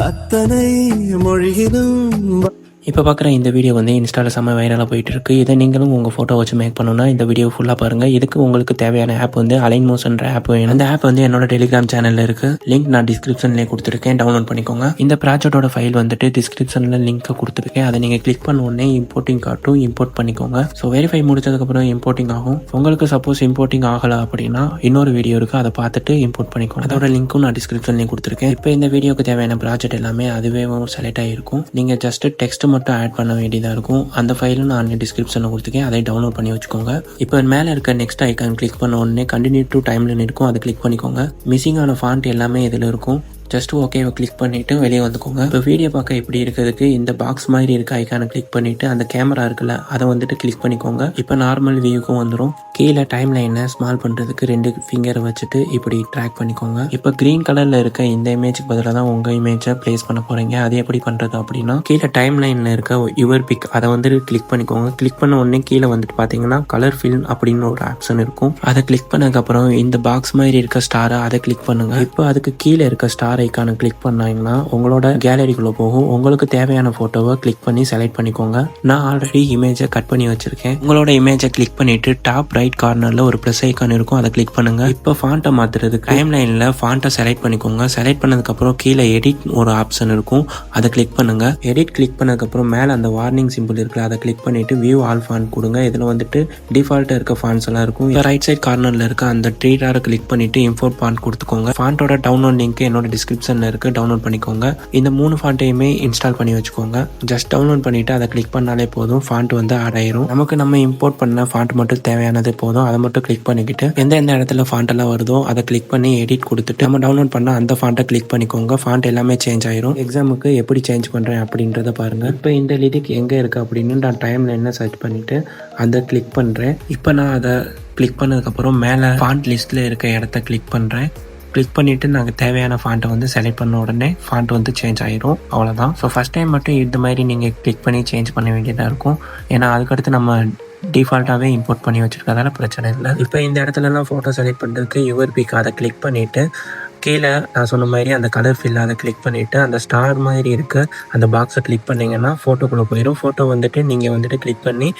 அத்தனை மொழியிலும். இப்போ பார்க்குற இந்த வீடியோ வந்து இன்ஸ்டாவில் செம்ம வைரலாக போயிட்டு இருக்கு. இதை நீங்களும் உங்கள் ஃபோட்டோ வச்சு மேக் பண்ணணும்னா இந்த வீடியோ ஃபுல்லாக பாருங்கள். இதுக்கு உங்களுக்கு தேவையான ஆப் வந்து அலைன் மோஷன்ற ஆப் வேணும். அந்த ஆப் வந்து என்னோட டெலிகிராம் சேனலில் இருக்குது. லிங்க் நான் டிஸ்கிரிப்ஷன்லேயே கொடுத்துருக்கேன், டவுன்லோட் பண்ணிக்கோங்க. இந்த ப்ராஜெக்டோட ஃபைல் வந்துட்டு டிஸ்கிரிப்ஷனில் லிங்க்கை கொடுத்துருக்கேன். அதை நீங்கள் கிளிக் பண்ண உடனே இம்போர்ட்டிங் காட்டும், இம்போர்ட் பண்ணிக்கோங்க. ஸோ வெரிஃபை முடிச்சதுக்கப்புறம் இம்போர்ட்டிங் ஆகும். உங்களுக்கு சப்போஸ் இம்போர்ட்டிங் ஆகலை அப்படின்னா இன்னொரு வீடியோ இருக்குது, அதை பார்த்துட்டு இம்போர்ட் பண்ணிக்கோங்க. அதோட லிங்க்கும் நான் டிஸ்கிரிப்ஷன்லேயே கொடுத்துருக்கேன். இப்போ இந்த வீடியோக்கு தேவையான ப்ராஜெக்ட் எல்லாமே அதுவே செலக்ட் ஆகிருக்கும். நீங்கள் ஜஸ்ட் டெக்ஸ்ட் மட்டும் ஆட் பண்ண வேண்டியதாக இருக்கும். அந்த ஃபைலும் நான் டிஸ்கிரிப்ஷனில் கொடுத்துருக்கேன், அதை டவுன்லோட் பண்ணி வச்சுக்கோங்க. இப்போ மேலே இருக்க நெக்ஸ்ட் ஐக்கான் கிளிக் பண்ண உடனே கண்டினியூ டு டைம்லைன் இருக்கும், அதை கிளிக் பண்ணிக்கோங்க. மிஸ்ஸிங் ஆன ஃபாண்ட் எல்லாமே இதில் இருக்கும். ஜஸ்ட் ஓகேவை கிளிக் பண்ணிவிட்டு வெளியே வந்துக்கோங்க. இப்போ வீடியோ பார்க்க இப்படி இருக்கிறதுக்கு இந்த பாக்ஸ் மாதிரி இருக்க ஐக்கானை கிளிக் பண்ணிவிட்டு அந்த கேமரா இருக்குல்ல அதை வந்துட்டு கிளிக் பண்ணிக்கோங்க. இப்போ நார்மல் வியூக்கும் வந்துடும். கீழே டைம் லைனை ஸ்மால் பண்ணுறதுக்கு 2 ஃபிங்கரை வச்சுட்டு இப்படி ட்ராக் பண்ணிக்கோங்க. இப்போ க்ரீன் கலரில் இருக்க இந்த இமேஜுக்கு பதிலாக தான் உங்கள் இமேஜை ப்ளேஸ் பண்ண போகிறீங்க. அது எப்படி பண்ணுறது அப்படின்னா கீழே டைம் லைனில் இருக்க யுவர் பிக் அதை வந்துட்டு கிளிக் பண்ணிக்கோங்க. கிளிக் பண்ண உடனே கீழே வந்துட்டு பார்த்தீங்கன்னா கலர் ஃபில் அப்படின்னு ஒரு ஆப்ஷன் இருக்கும். அதை கிளிக் பண்ணதுக்கப்புறம் இந்த பாக்ஸ் மாதிரி இருக்க ஸ்டாரை அதை கிளிக் பண்ணுங்கள். இப்போ அதுக்கு கீழே இருக்க ஸ்டார் ஐக்கானை கிளிக் பண்ணாங்கன்னா உங்களோட கேலரிக்குள்ள போகும். உங்களுக்கு தேவையான போட்டோவை கிளிக் பண்ணி செலக்ட் பண்ணிக்கோங்க. நான் ஆல்ரெடி இமேஜை கட் பண்ணி வச்சிருக்கேன். உங்களோட இமேஜை கிளிக் பண்ணிட்டு டாப் ரைட் கார்னர்ல ஒரு பிளஸ் ஐக்கான் இருக்கும், அதை கிளிக் பண்ணுங்க. இப்போ ஃபாண்ட்டை மாத்துறதுக்கு டைம் லைன்ல ஃபாண்ட்டை செலக்ட் பண்ணிக்கோங்க. செலக்ட் பண்ணதுக்கு அப்புறம் கீழே எடிட் ஒரு ஆப்ஷன் இருக்கும், அதை கிளிக் பண்ணுங்க. எடிட் கிளிக் பண்ணதுக்கு அப்புறம் மேல அந்த வார்னிங் சிம்பிள் இருக்குல்ல அதை கிளிக் பண்ணிட்டு வியூ ஆல் ஃபாண்ட் கொடுங்க. இதுல வந்துட்டு டிஃபால்ட்டா இருக்க ஃபாண்ட்ஸ் எல்லாம் இருக்கும். ரைட் சைட் கார்னர்ல இருக்க அந்த த்ரீ டாரை கிளிக் பண்ணிட்டு இம்போர்ட் ஃபாண்ட் கொடுத்துக்கோங்க. ஃபாண்ட்டோட டவுன்லோட் லிங்க் என்னோட டிஸ்கிரிப்ஷன்ல இருக்கு, டவுன்லோட் பண்ணிக்கோங்க. இந்த 3 ஃபாண்ட்டையுமே இன்ஸ்டால் பண்ணி வச்சுக்கோங்க. ஜஸ்ட் டவுன்லோட் பண்ணிட்டு அதை கிளிக் பண்ணாலே போதும், ஃபாண்ட் வந்து ஆட் ஆயிரும். நமக்கு நம்ம இம்போர்ட் பண்ண ஃபாண்ட் மட்டும் தேவையானது போதும். அதை மட்டும் கிளிக் பண்ணிக்கிட்டு எந்த இடத்துல ஃபாண்ட் எல்லாம் வருதோ அதை கிளிக் பண்ணி எடிட் கொடுத்துட்டு நம்ம டவுன்லோட் பண்ண அந்த ஃபாண்ட்டை கிளிக் பண்ணிக்கோங்க. ஃபாண்ட் எல்லாமே சேஞ்ச் ஆயிரும். எக்ஸாமுக்கு எப்படி சேஞ்ச் பண்றேன் அப்படின்றத பாருங்க. இப்போ இந்த லிரிக் எங்க இருக்கு அப்படின்னு நான் டைம்ல என்ன சர்ச் பண்ணிட்டு அதை கிளிக் பண்றேன். இப்போ நான் அதை கிளிக் பண்ணதுக்கப்புறம் மேலே ஃபாண்ட் லிஸ்ட்ல இருக்க இடத்த கிளிக் பண்றேன். கிளிக் பண்ணிவிட்டு நாங்கள் தேவையான ஃபாண்ட்டை வந்து செலக்ட் பண்ண உடனே ஃபாண்ட் வந்து சேஞ்ச் ஆயிரும். அவ்வளோதான். ஸோ ஃபஸ்ட் டைம் மட்டும் இந்த மாதிரி நீங்கள் கிளிக் பண்ணி சேஞ்ச் பண்ண வேண்டியதாக இருக்கும். ஏன்னா அதுக்கடுத்து நம்ம டிஃபால்ட்டாகவே இம்போர்ட் பண்ணி வச்சுருக்கதால பிரச்சனை இல்லை. இப்போ இந்த இடத்துலலாம் ஃபோட்டோ செலக்ட் பண்ணுறதுக்கு யுவர் பிக் அதை கிளிக் பண்ணிவிட்டு கீழே நான் சொன்ன மாதிரி அந்த கலர் ஃபில் அதை கிளிக் பண்ணிவிட்டு அந்த ஸ்டார் மாதிரி இருக்க அந்த பாக்ஸை கிளிக் பண்ணிங்கன்னா ஃபோட்டோக்குள்ளே போயிடும். ஃபோட்டோ வந்துட்டு நீங்கள் வந்துட்டு கிளிக் பண்ணி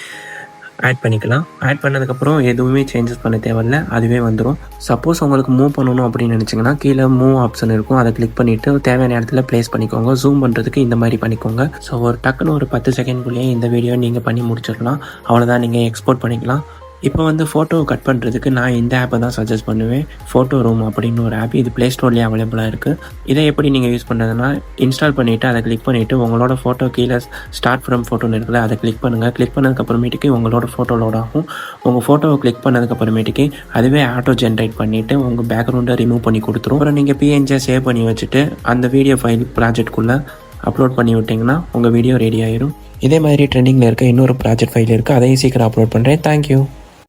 ஆட் பண்ணிக்கலாம். ஆட் பண்ணதுக்கப்புறம் எதுவுமே சேஞ்சஸ் பண்ண தேவையில்லை, அதுவே வந்துடும். சப்போஸ் உங்களுக்கு மூவ் பண்ணணும் அப்படின்னு நினச்சிங்கன்னா கீழே மூவ் ஆப்ஷன் இருக்கும், அதை கிளிக் பண்ணிவிட்டு தேவையான இடத்துல ப்ளேஸ் பண்ணிக்கோங்க. ஜூம் பண்ணுறதுக்கு இந்த மாதிரி பண்ணிக்கோங்க. ஸோ ஒரு டக்குன்னு ஒரு 10 செகண்ட்குள்ளேயே இந்த வீடியோ நீங்கள் பண்ணி முடிச்சிடலாம். அவ்வளோதான், நீங்கள் எக்ஸ்போர்ட் பண்ணிக்கலாம். இப்போ வந்து ஃபோட்டோ கட் பண்ணுறதுக்கு நான் இந்த ஆப்பை தான் சஜஸ்ட் பண்ணுவேன். ஃபோட்டோ ரூம் அப்படின்னு ஒரு ஆப், இது ப்ளே ஸ்டோர்லேயே அவைலபிளாக இருக்குது. இதை எப்படி நீங்கள் யூஸ் பண்ணுறதுன்னா இன்ஸ்டால் பண்ணிவிட்டு அதை கிளிக் பண்ணிவிட்டு உங்களோட ஃபோட்டோ கீழே ஸ்டார்ட் ஃப்ரம் ஃபோட்டோன்னு இருக்குல்ல அதை கிளிக் பண்ணுங்கள். கிளிக் பண்ணதுக்கப்புறமேட்டுக்கு உங்களோட ஃபோட்டோ லோட் ஆகும். உங்கள் ஃபோட்டோவை கிளிக் பண்ணதுக்கப்புறமேட்டுக்கு அதுவே ஆட்டோ ஜென்ரேட் பண்ணிவிட்டு உங்கள் பேக்ரவுண்டை ரிமூவ் பண்ணி கொடுத்துரும். அப்புறம் நீங்கள் பிஎன்ஜியை சேவ் பண்ணி வச்சுட்டு அந்த வீடியோ ஃபைல் ப்ராஜெக்ட்குள்ளே அப்லோட் பண்ணி விட்டிங்கன்னா உங்கள் வீடியோ ரெடி ஆயிரும். இதே மாதிரி ட்ரெண்டிங்கில் இருக்க இன்னொரு ப்ராஜெக்ட் ஃபைல் இருக்குது, அதையும் சீக்கிரம் அப்லோட் பண்ணுறேன். தேங்க்யூ.